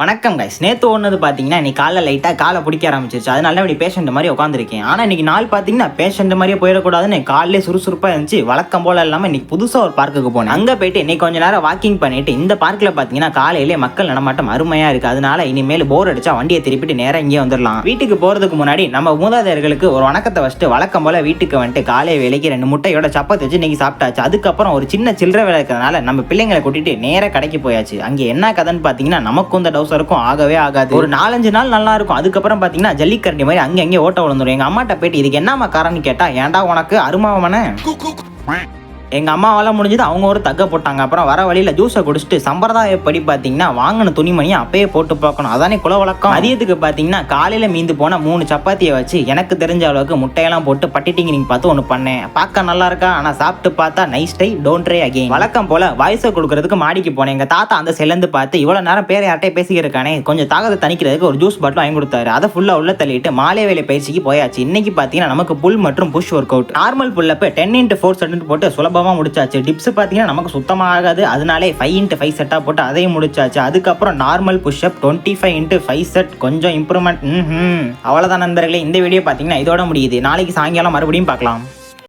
வணக்கம் கைஸ். நேற்று ஒன்று பார்த்தீங்கன்னா இன்னைக்கு காலைல லைட்டாக காலை பிடிக்க ஆரம்பிச்சிருச்சு. அதனால இப்படி பேஷண்ட் மாதிரி உட்காந்துருக்கேன். ஆனால் இன்னைக்கு நாள் பார்த்தீங்கன்னா பேஷண்ட் மாதிரியே போயிடக்கூடாதுன்னு காலையிலே சுறுசுறுப்பாக இருந்துச்சு. வழக்கம் போல இல்லாமல் இன்னைக்கு புதுசாக ஒரு பார்க்குக்கு போனேன். அங்கே போயிட்டு இன்னைக்கு கொஞ்ச நேரம் வாக்கிங் பண்ணிட்டு இந்த பார்க்கில் பார்த்தீங்கன்னா காலையிலே மக்கள் நடமாட்டம் அருமையாக இருக்குது. அதனால இனிமேல் போர் அடிச்சா வண்டியை திருப்பிட்டு நேராக இங்கே வந்துடலாம். வீட்டுக்கு போகிறதுக்கு முன்னாடி நம்ம மூதாதையர்களுக்கு ஒரு வணக்கத்தை வச்சுட்டு வழக்கம் போல வீட்டுக்கு வந்துட்டு காலை வேலைக்கு 2 முட்டையோட சப்பாத்தி வச்சு இன்னைக்கு சாப்பிட்டாச்சு. அதுக்கப்புறம் ஒரு சின்ன சில்லறை வேலை இருக்கிறதுனால நம்ம பிள்ளைங்களை கூட்டிட்டு நேராக கடைக்கு போயாச்சு. அங்கே என்ன கதைன்னு பார்த்தீங்கன்னா நமக்கும் இந்த இருக்கும் ஆகவே ஆகாது. ஒரு 4-5 நாள் நல்லா இருக்கும். அதுக்கப்புறம் பாத்தீங்கன்னா ஜல்லிக்கரண்டி மாதிரி அங்கே ஓட்ட விழுந்துரும். எங்க அம்மாட்ட போயிட்டு இதுக்கு என்னமா காரணம் கேட்டா, ஏன்டா உனக்கு அருமாவன எங்க அம்மாவால முடிஞ்சது அவங்க ஒரு தக்க போட்டாங்க. அப்புறம் வர வழியில ஜூஸை குடிச்சிட்டு சம்பிரதாயப்படி பாத்தீங்கன்னா வாங்கின துணிமணியை அப்பயே போட்டு பார்க்கணும், அதானே குல வழக்கம். மதியத்துக்கு பாத்தீங்கன்னா காலையில மீந்து போன 3 சப்பாத்தியை வச்சு எனக்கு தெரிஞ்ச அளவுக்கு முட்டையெல்லாம் போட்டு பட்டிட்டிங்க நீங்க பார்த்து ஒன்று பண்ணேன். பார்க்க நல்லா இருக்கா, ஆனா சாப்பிட்டு பார்த்தா nice try don't try again. வழக்கம் போல வாய்ஸை கொடுக்கறதுக்கு மாடிக்கு போனேன். எங்க தாத்தா அந்த செல்லந்து பார்த்து இவ்வளவு நேரம் பேரை யார்ட்டே பேசிக்கிறக்கானே கொஞ்சம் தாகத்தை தணிக்கிறதுக்கு ஒரு ஜூஸ் பாட்டில் வாங்கி கொடுத்தாரு. அதை ஃபுல்லா உள்ள தள்ளிட்டு மாலை வேலை பயிற்சிக்கு போயாச்சு. இன்னைக்கு பாத்தீங்கன்னா நமக்கு புல் மற்றும் புஷ் ஒர்க் அவுட். நார்மல் புல்லப்ப 10x4 செட் போட்டு சுலபமா முடிச்சாச்சு. டிப்ஸ் பாத்தீங்கன்னா நமக்கு சுத்தமா ஆகாது. அதனாலே 5x5 செட்டா போட்டு அதையும் முடிச்சாச்சு. அதுக்கப்புறம் நார்மல் புஷ்அப் 25x5 செட் கொஞ்சம் இம்ப்ரூவ்மெண்ட். அவ்வளவுதான் நண்பர்களே, இந்த வீடியோ பாத்தீங்கன்னா இதோட முடியுது. நாளைக்கு சாயங்காலம் மறுபடியும் பார்க்கலாம்.